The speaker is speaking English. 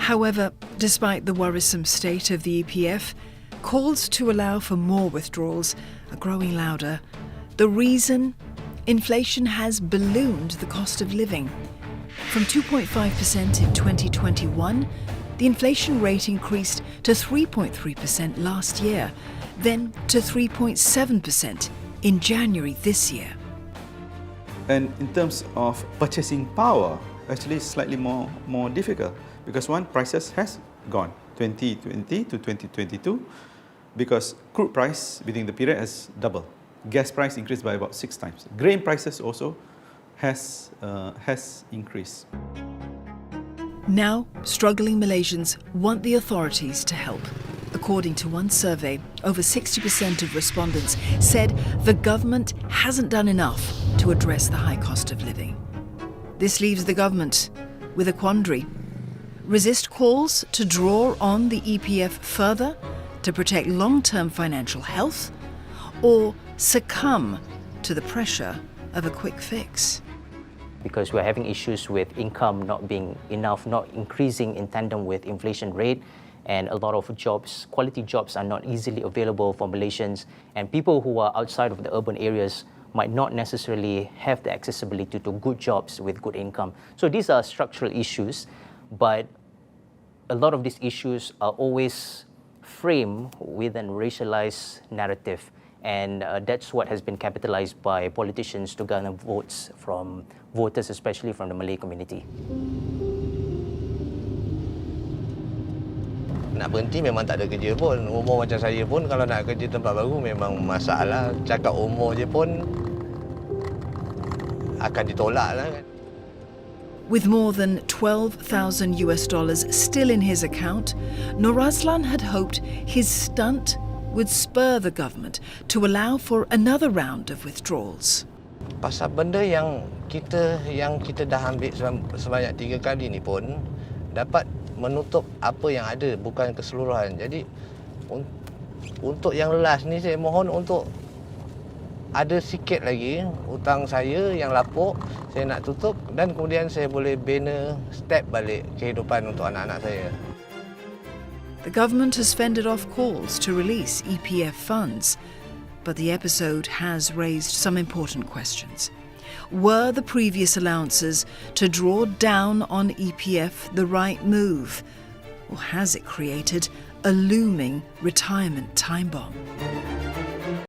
However, despite the worrisome state of the EPF, calls to allow for more withdrawals are growing louder. The reason? Inflation has ballooned the cost of living. From 2.5% in 2021, the inflation rate increased to 3.3% last year, then to 3.7% in January this year. And in terms of purchasing power, actually it's slightly more difficult because one, prices has gone 2020 to 2022 because crude price within the period has doubled. Gas price increased by about 6 times. Grain prices also has increased. Now, struggling Malaysians want the authorities to help. According to one survey, over 60% of respondents said the government hasn't done enough to address the high cost of living. This leaves the government with a quandary. Resist calls to draw on the EPF further to protect long-term financial health, or succumb to the pressure of a quick fix. Because we're having issues with income not being enough, not increasing in tandem with inflation rate, and a lot of jobs, quality jobs, are not easily available for Malaysians, and people who are outside of the urban areas might not necessarily have the accessibility to good jobs with good income. So these are structural issues, but a lot of these issues are always framed with a racialized narrative, and that's what has been capitalized by politicians to garner votes from voters, especially from the Malay community. Nak berhenti memang tak ada kerja pun. Umur macam saya pun kalau nak kerja tempat baru memang masalah. Cakap umur je pun akan ditolak lah kan. With more than $12,000 still in his account, Nur Azlan had hoped his stunt would spur the government to allow for another round of withdrawals. Pasal benda yang kita dah ambil sebanyak 3 kali ni pun dapat menutup apa yang ada, bukan keseluruhan. Jadi untuk yang last ni saya mohon untuk ada sikit lagi hutang saya yang lapuk, saya nak tutup dan kemudian saya boleh bina step balik kehidupan untuk anak-anak saya. The government has fended off calls to release EPF funds, but the episode has raised some important questions. Were the previous allowances to draw down on EPF the right move, or has it created a looming retirement time bomb?